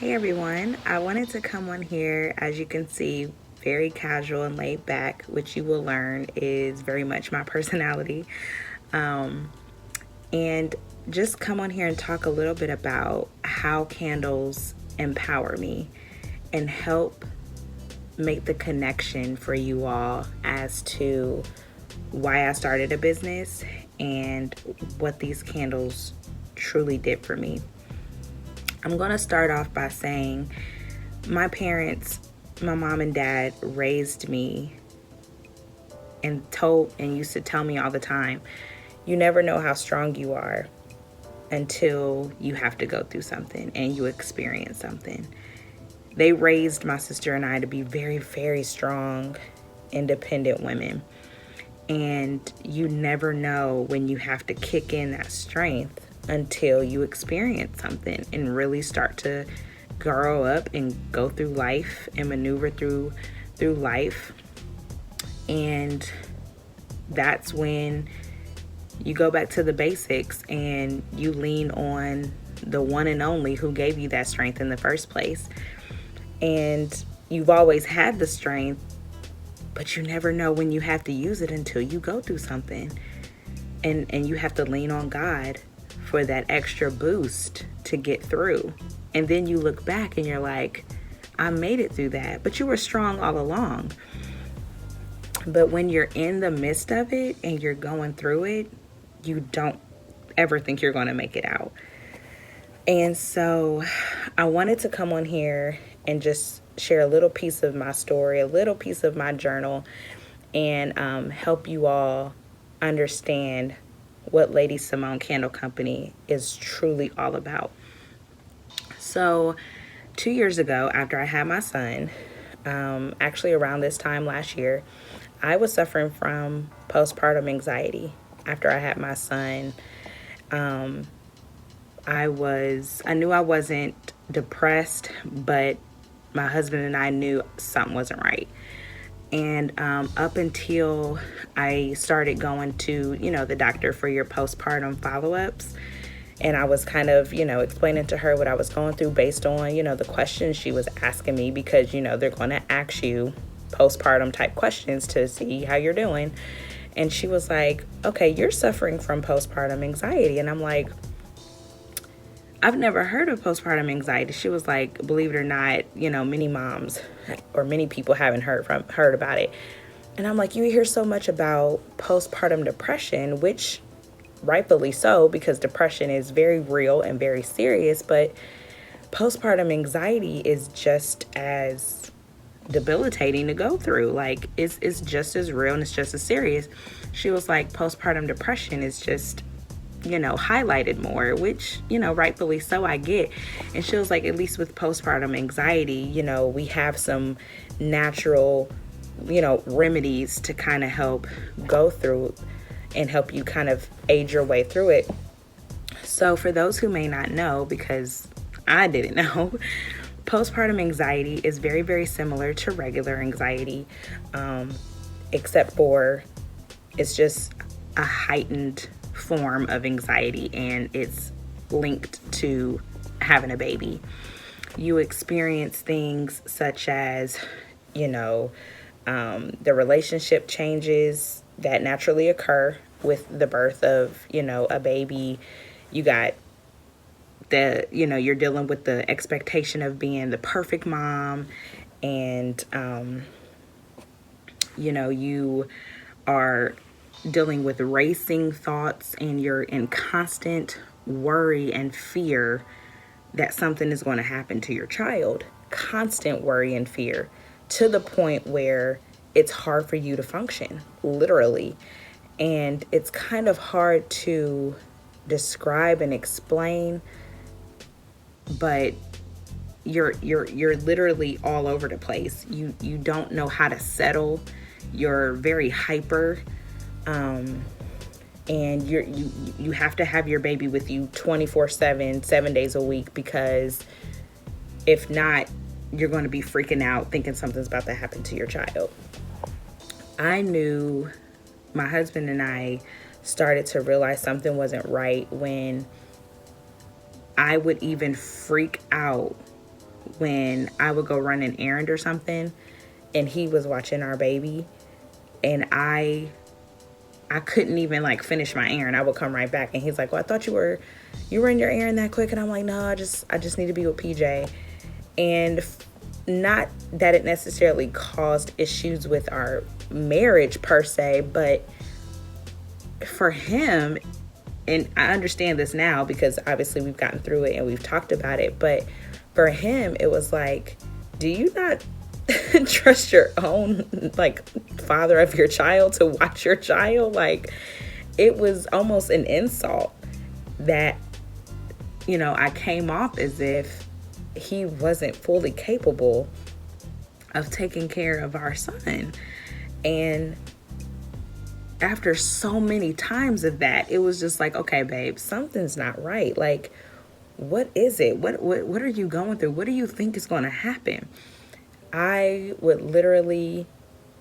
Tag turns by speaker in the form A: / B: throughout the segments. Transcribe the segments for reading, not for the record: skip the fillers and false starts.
A: Hey everyone, I wanted to come on here, as you can see, very casual and laid back, which you will learn is very much my personality. And just come on here and talk a little bit about how candles empower me and help make the connection for you all as to why I started a business and what these candles truly did for me. I'm going to start off by saying my parents, my mom and dad, raised me and used to tell me all the time, you never know how strong you are until you have to go through something and you experience something. They raised my sister and I to be very, very strong, independent women. And you never know when you have to kick in that strength until you experience something and really start to grow up and go through life and maneuver through life. And that's when you go back to the basics and you lean on the one and only who gave you that strength in the first place. And you've always had the strength, but you never know when you have to use it until you go through something. And you have to lean on God for that extra boost to get through. And then you look back and you're like, I made it through that. But you were strong all along. But when you're in the midst of it and you're going through it, you don't ever think you're going to make it out. And so I wanted to come on here and just share a little piece of my story, a little piece of my journal, and help you all understand what LadyCIMONNE Candle Company is truly all about. So 2 years ago, after I had my son, actually around this time last year, I was suffering from postpartum anxiety. After I had my son, I knew I wasn't depressed, but my husband and I knew something wasn't right. And up until I started going to, the doctor for your postpartum follow-ups, and I was kind of, explaining to her what I was going through based on, the questions she was asking me, because, they're going to ask you postpartum type questions to see how you're doing. And she was like, okay, you're suffering from postpartum anxiety. And I'm like, I've never heard of postpartum anxiety. She was like, believe it or not, many moms or many people haven't heard about it. And I'm like, you hear so much about postpartum depression, which rightfully so, because depression is very real and very serious. But postpartum anxiety is just as debilitating to go through. Like, it's just as real and it's just as serious. She was like, postpartum depression is just highlighted more, which, rightfully so, I get. And she was like, at least with postpartum anxiety, we have some natural, remedies to kind of help go through and help you kind of aid your way through it. So for those who may not know, because I didn't know, postpartum anxiety is very, very similar to regular anxiety, except for it's just a heightened form of anxiety, and it's linked to having a baby. You experience things such as, the relationship changes that naturally occur with the birth of, a baby. You got you're dealing with the expectation of being the perfect mom, and, you are dealing with racing thoughts, and you're in constant worry and fear that something is going to happen to your child. Constant worry and fear, to the point where it's hard for you to function, literally. And it's kind of hard to describe and explain, but you're literally all over the place. You don't know how to settle. You're very hyper. And you have to have your baby with you 24/7, 7 days a week, because if not, you're going to be freaking out thinking something's about to happen to your child. I knew my husband and I started to realize something wasn't right when I would even freak out when I would go run an errand or something and he was watching our baby, and I couldn't even like finish my errand. I would come right back and he's like, well, I thought you ran your errand that quick. And I'm like, no, I just need to be with PJ. And not that it necessarily caused issues with our marriage per se, but for him, and I understand this now because obviously we've gotten through it and we've talked about it, but for him, it was like, do you not trust your own like father of your child to watch your child? Like, it was almost an insult that, you know, I came off as if he wasn't fully capable of taking care of our son. And after so many times of that, it was just like, okay, babe, something's not right. Like, what is it? What are you going through? What do you think is going to happen? I would literally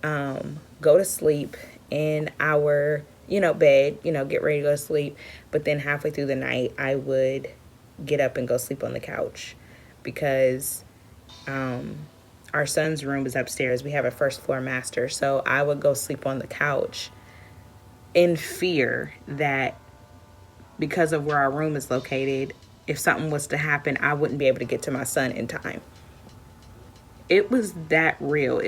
A: go to sleep in our, bed, get ready to go to sleep. But then halfway through the night, I would get up and go sleep on the couch because our son's room is upstairs. We have a first floor master. So I would go sleep on the couch in fear that because of where our room is located, if something was to happen, I wouldn't be able to get to my son in time. It was that real.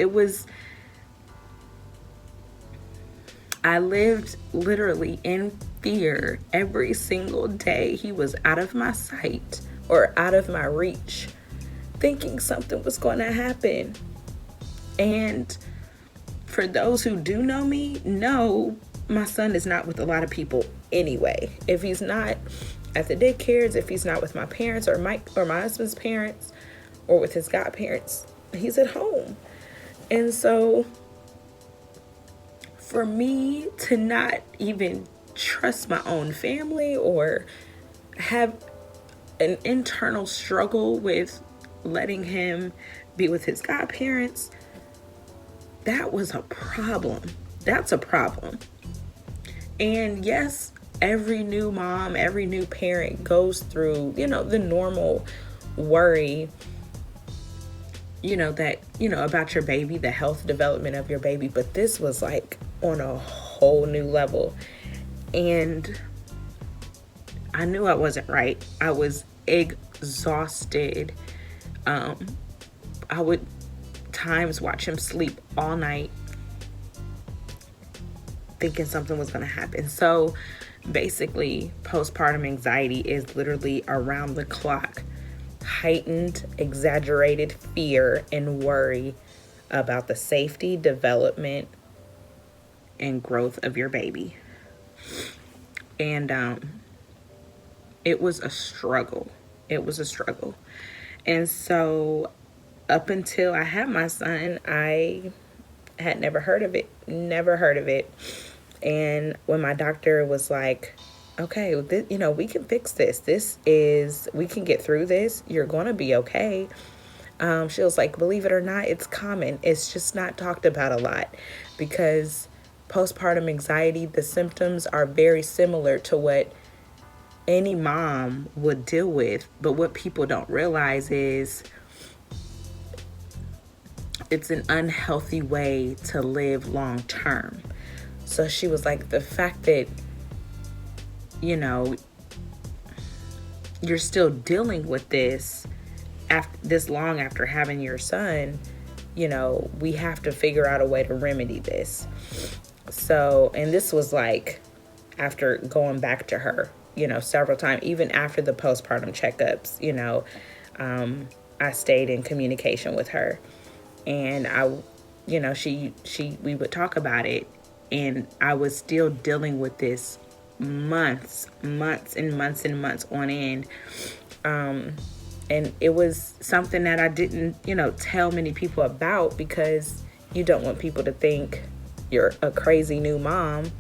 A: I lived literally in fear every single day he was out of my sight or out of my reach, thinking something was going to happen. And for those who do know me, know my son is not with a lot of people anyway. If he's not at the daycares, if he's not with my parents or my husband's parents or with his godparents, he's at home. And so for me to not even trust my own family or have an internal struggle with letting him be with his godparents, that was a problem. That's a problem. And yes, every new mom, every new parent goes through, the normal worry, about your baby, the health development of your baby. But this was like on a whole new level. And I knew I wasn't right. I was exhausted. I would times watch him sleep all night, thinking something was going to happen. So basically, postpartum anxiety is literally around the clock, heightened, exaggerated fear and worry about the safety, development, and growth of your baby. And it was a struggle. And so up until I had my son, I had never heard of it. And when my doctor was like, okay, we can fix this. We can get through this. You're going to be okay. She was like, believe it or not, it's common. It's just not talked about a lot because postpartum anxiety, the symptoms are very similar to what any mom would deal with. But what people don't realize is it's an unhealthy way to live long term. So she was like, the fact that, you're still dealing with this this long after having your son, we have to figure out a way to remedy this. So, and this was like after going back to her, several times, even after the postpartum checkups, I stayed in communication with her. And we would talk about it, and I was still dealing with this months on end. And it was something that I didn't, tell many people about because you don't want people to think you're a crazy new mom.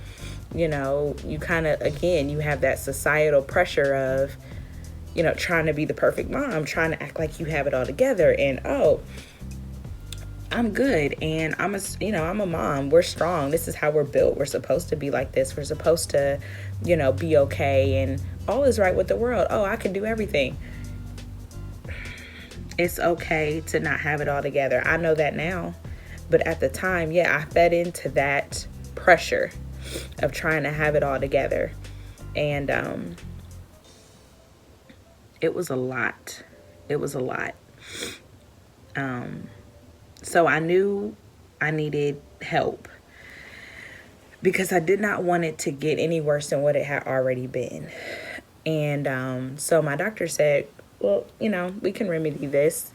A: You kind of, again, you have that societal pressure of, trying to be the perfect mom, trying to act like you have it all together. And, I'm good, and I'm a mom. We're strong. This is how we're built. We're supposed to be like this. We're supposed to, be okay, and all is right with the world. Oh, I can do everything. It's okay to not have it all together. I know that now. But at the time, yeah, I fed into that pressure of trying to have it all together. And it was a lot. It was a lot. So I knew I needed help because I did not want it to get any worse than what it had already been. And so my doctor said, well, we can remedy this.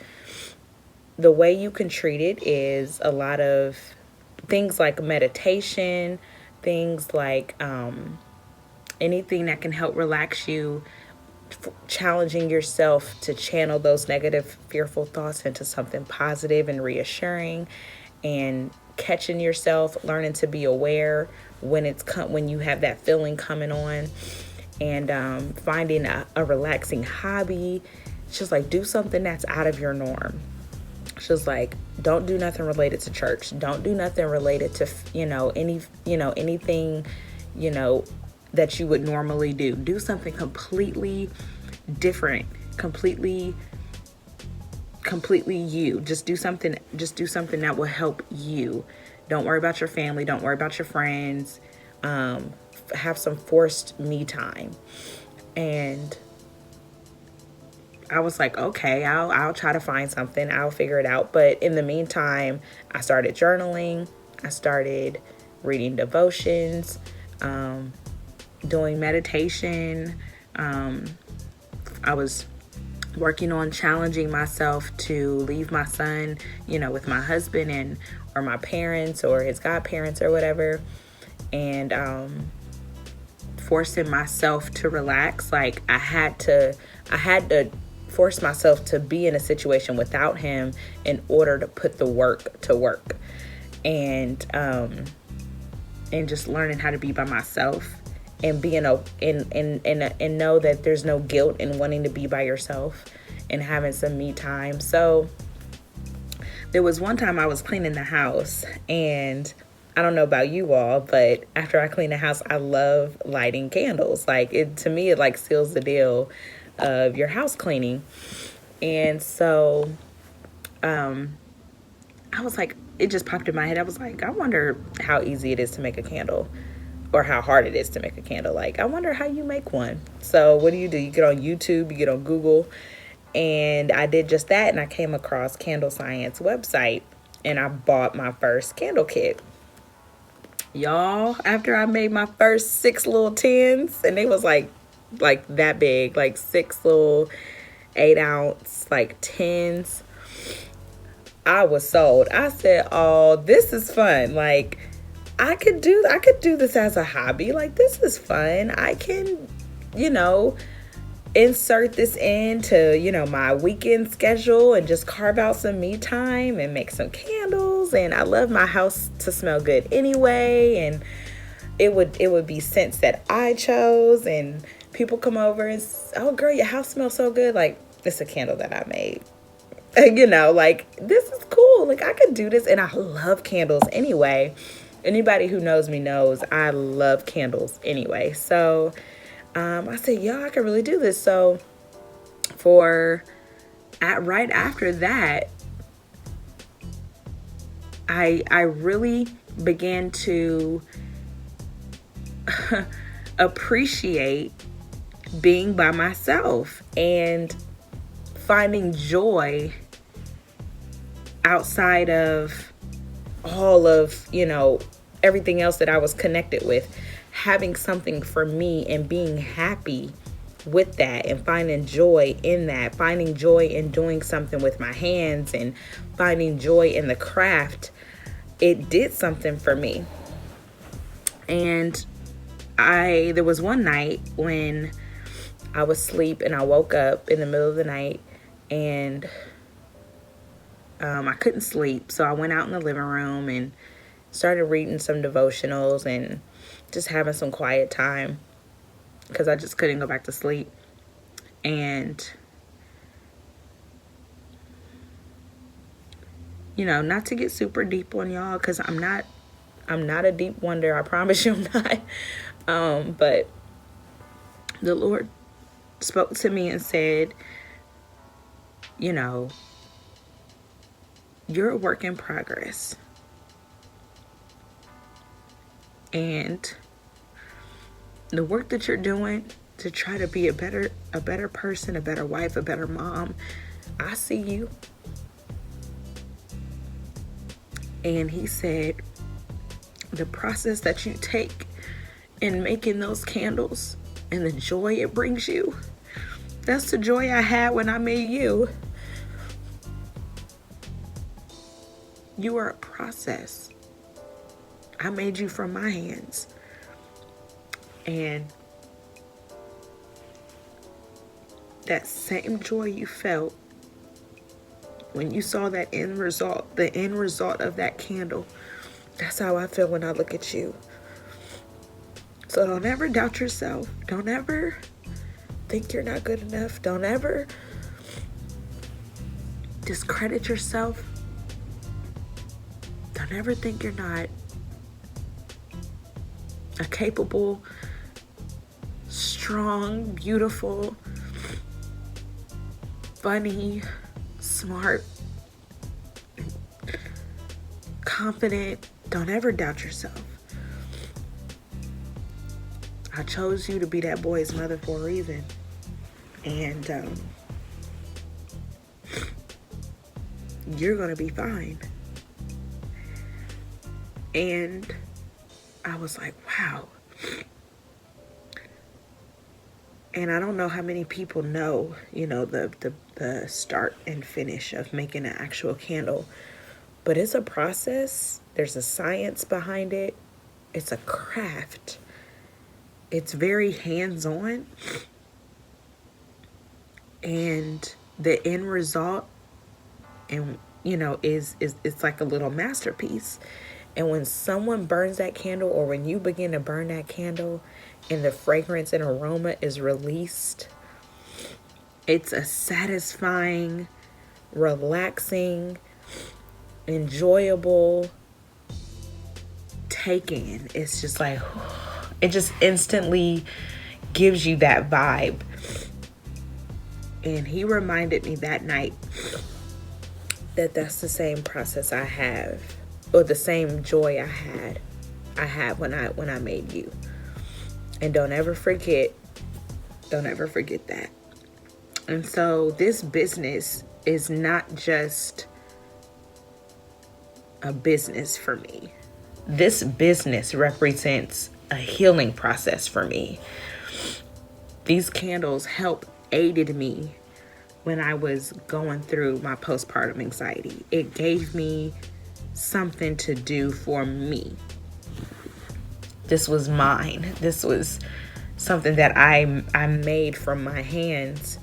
A: The way you can treat it is a lot of things like meditation, things like anything that can help relax you, challenging yourself to channel those negative, fearful thoughts into something positive and reassuring, and catching yourself, learning to be aware when you have that feeling coming on, and finding a relaxing hobby. It's just like, do something that's out of your norm. It's just like, don't do nothing related to church. Don't do nothing related to, anything, that you would normally do. Do something completely different, completely you. Just do something that will help you. Don't worry about your family. Don't worry about your friends. Have some forced me time. And I was like, okay, I'll try to find something. I'll figure it out. But in the meantime, I started journaling. I started reading devotions, doing meditation. I was working on challenging myself to leave my son, with my husband or my parents or his godparents or whatever. And forcing myself to relax. Like I had to force myself to be in a situation without him in order to put the work to work. And just learning how to be by myself and being and know that there's no guilt in wanting to be by yourself and having some me time. So there was one time I was cleaning the house, and I don't know about you all, but after I clean the house, I love lighting candles. Like to me, it like seals the deal of your house cleaning. And so I was like, it just popped in my head. I was like, I wonder how easy it is to make a candle, or how hard it is to make a candle. Like, I wonder how you make one. So what do? You get on YouTube, you get on Google, and I did just that, and I came across Candle Science website, and I bought my first candle kit. Y'all, after I made my first 6 little tins, and they was like that big, like 6 little 8-ounce like tins, I was sold. I said, oh, this is fun. Like I could do this as a hobby. Like, this is fun. I can, insert this into, my weekend schedule and just carve out some me time and make some candles. And I love my house to smell good anyway. And it would be scents that I chose, and people come over and, oh girl, your house smells so good. Like, it's a candle that I made. Like, this is cool. Like, I could do this. And I love candles anyway. Anybody who knows me knows I love candles anyway. So I said, yeah, I could really do this. So right after that, I really began to appreciate being by myself and finding joy outside of all of, everything else that I was connected with. Having something for me and being happy with that, and finding joy in that, finding joy in doing something with my hands, and finding joy in the craft. It did something for me. And there was one night when I was asleep and I woke up in the middle of the night, and I couldn't sleep. So I went out in the living room and started reading some devotionals and just having some quiet time, because I just couldn't go back to sleep. And not to get super deep on y'all, because I'm not a deep wonder, I promise you I'm not. But the Lord spoke to me and said, you're a work in progress. And the work that you're doing to try to be a better person, a better wife, a better mom, I see you. And he said, the process that you take in making those candles and the joy it brings you, that's the joy I had when I made you. You are a process. I made you from my hands. And that same joy you felt when you saw that end result, the end result of that candle, that's how I feel when I look at you. So don't ever doubt yourself. Don't ever think you're not good enough. Don't ever discredit yourself. Don't ever think you're not a capable, strong, beautiful, funny, smart, confident. Don't ever doubt yourself. I chose you to be that boy's mother for a reason. And you're going to be fine. And I was like, wow. And I don't know how many people know, the start and finish of making an actual candle. But it's a process. There's a science behind it. It's a craft. It's very hands-on. And the end result, and it's like a little masterpiece. And when someone burns that candle, or when you begin to burn that candle and the fragrance and aroma is released, it's a satisfying, relaxing, enjoyable take in. It's just like, it just instantly gives you that vibe. And he reminded me that night that that's the same process I have, or the same joy I had when I made you. And don't ever forget that. And so this business is not just a business for me. This business represents a healing process for me. These candles aided me when I was going through my postpartum anxiety. It gave me something to do for me. This was mine. This was something that I made from my hands,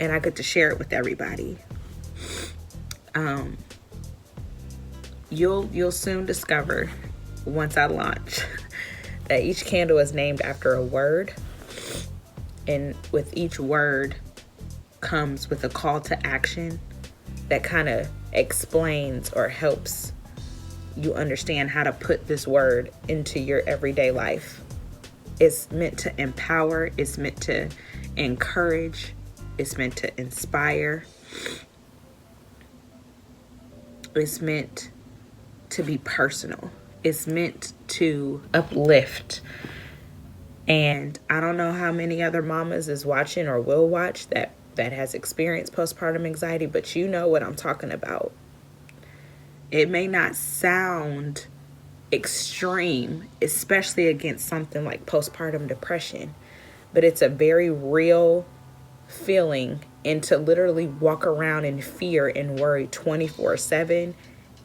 A: and I get to share it with everybody. You'll soon discover, once I launch, that each candle is named after a word, and with each word comes with a call to action that kind of explains or helps you understand how to put this word into your everyday life. It's meant to empower. It's meant to encourage. It's meant to inspire. It's meant to be personal. It's meant to uplift. And I don't know how many other mamas is watching or will watch that has experienced postpartum anxiety, but you know what I'm talking about. It may not sound extreme, especially against something like postpartum depression, but it's a very real feeling. And to literally walk around in fear and worry 24/7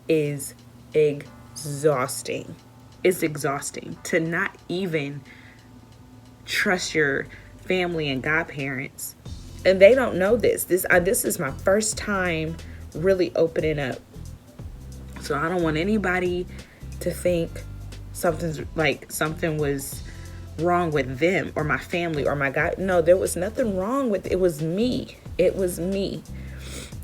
A: is exhausting. It's exhausting to not even trust your family and godparents. And they don't know this. This is my first time really opening up. So I don't want anybody to think something was wrong with them or my family or my God. No, there was nothing wrong with it. It was me. It was me.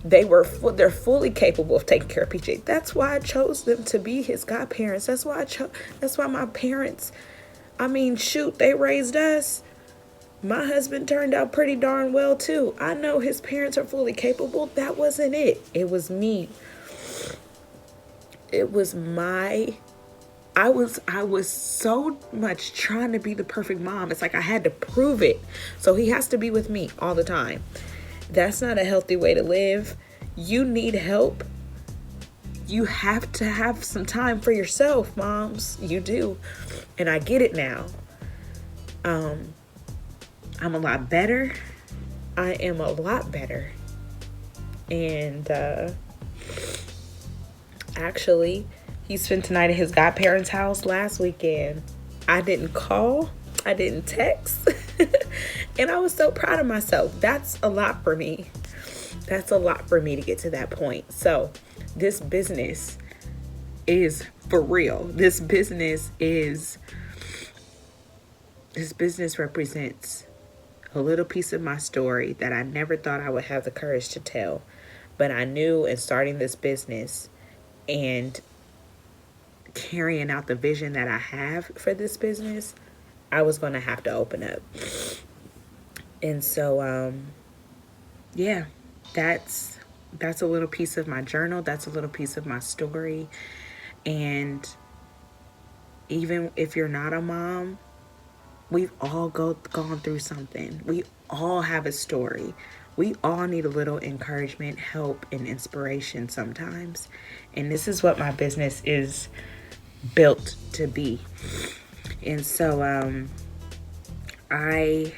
A: They're fully capable of taking care of PJ. That's why I chose them to be his godparents. That's why my parents, they raised us. My husband turned out pretty darn well too. I know his parents are fully capable. That wasn't it. It was me. It was my I was so much trying to be the perfect mom. It's like I had to prove it. So he has to be with me all the time. That's not a healthy way to live. You need help. You have to have some time for yourself, moms. You do. And I get it now. I'm a lot better. I am a lot better. And actually, he spent the night at his godparents' house last weekend. I didn't call. I didn't text. And I was so proud of myself. That's a lot for me. That's a lot for me to get to that point. So this business is for real. This business represents a little piece of my story that I never thought I would have the courage to tell. But I knew in starting this business and carrying out the vision that I have for this business, I was going to have to open up. And so, yeah, that's a little piece of my journal. That's a little piece of my story. And even if you're not a mom, we've all gone through something. We all have a story. We all need a little encouragement, help, and inspiration sometimes. And this is what my business is built to be. And so I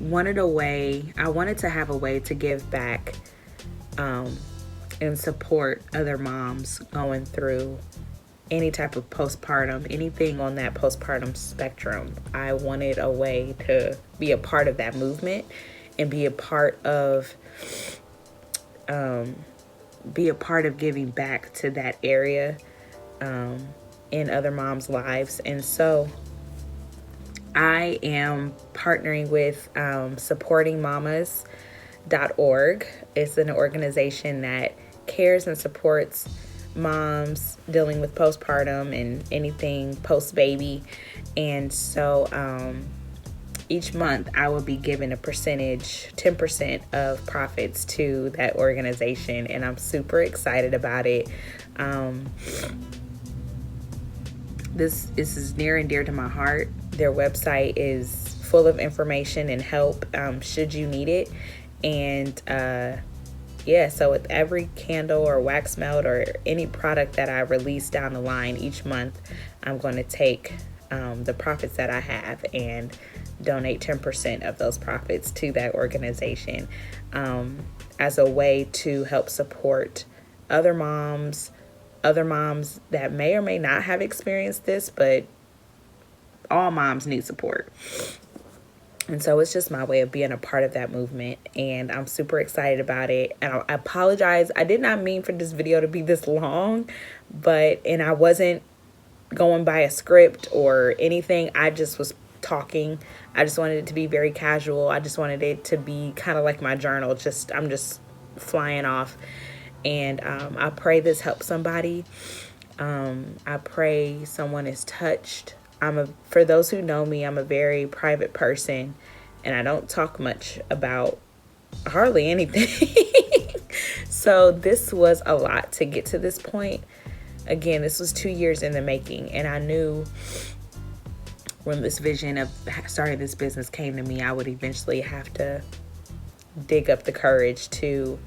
A: wanted to have a way to give back and support other moms going through any type of postpartum, anything on that postpartum spectrum. I wanted a way to be a part of that movement and be a part of giving back to that area in other moms' lives. And so I am partnering with supportingmamas.org. It's an organization that cares and supports moms dealing with postpartum and anything post-baby. And so each month I will be given a percentage, 10% of profits to that organization. And I'm super excited about it. This is near and dear to my heart. Their website is full of information and help should you need it. And so with every candle or wax melt or any product that I release down the line each month, I'm going to take the profits that I have and donate 10% of those profits to that organization as a way to help support other moms that may or may not have experienced this, but all moms need support. And so it's just my way of being a part of that movement, and I'm super excited about it. And I apologize. I did not mean for this video to be this long, and I wasn't going by a script or anything. I just was talking. I just wanted it to be very casual. I just wanted it to be kind of like my journal. I'm just flying off. And I pray this helps somebody. I pray someone is touched. For those who know me, I'm a very private person, and I don't talk much about hardly anything. So this was a lot to get to this point. Again, this was 2 years in the making, and I knew when this vision of starting this business came to me, I would eventually have to dig up the courage to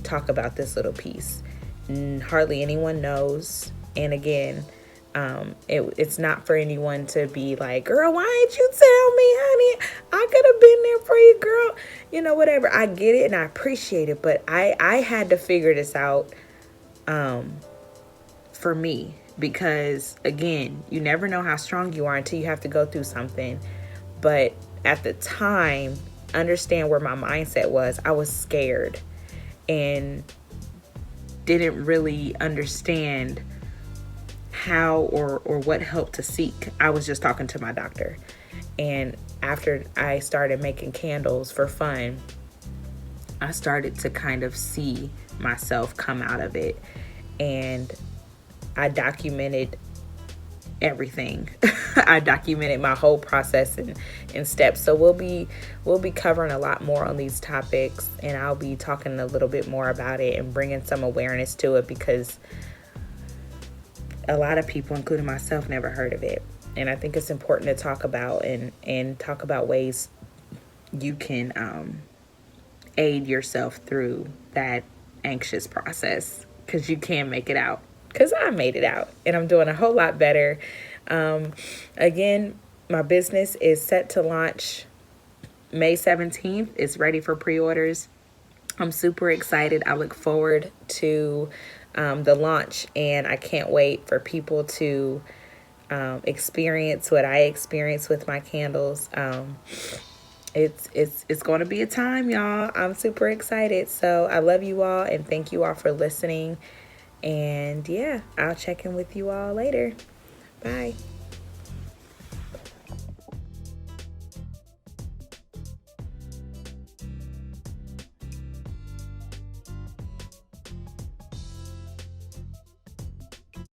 A: talk about this little piece. Hardly anyone knows. And again, it's not for anyone to be like, girl, why didn't you tell me, honey? I could have been there for you, girl. Whatever. I get it and I appreciate it, but I had to figure this out for me, because again, you never know how strong you are until you have to go through something. But at the time, understand where my mindset was. I was scared and didn't really understand how or what help to seek. I was just talking to my doctor. And after I started making candles for fun, I started to kind of see myself come out of it. And I documented everything. I documented my whole process in steps. So we'll be covering a lot more on these topics, and I'll be talking a little bit more about it and bringing some awareness to it, because a lot of people, including myself, never heard of it. And I think it's important to talk about and talk about ways you can aid yourself through that anxious process, because you can make it out. Because I made it out, and I'm doing a whole lot better. Again, my business is set to launch May 17th. It's ready for pre-orders. I'm super excited. I look forward to the launch, and I can't wait for people to experience what I experience with my candles. It's going to be a time, y'all. I'm super excited. So I love you all, and thank you all for listening. And yeah, I'll check in with you all later. Bye.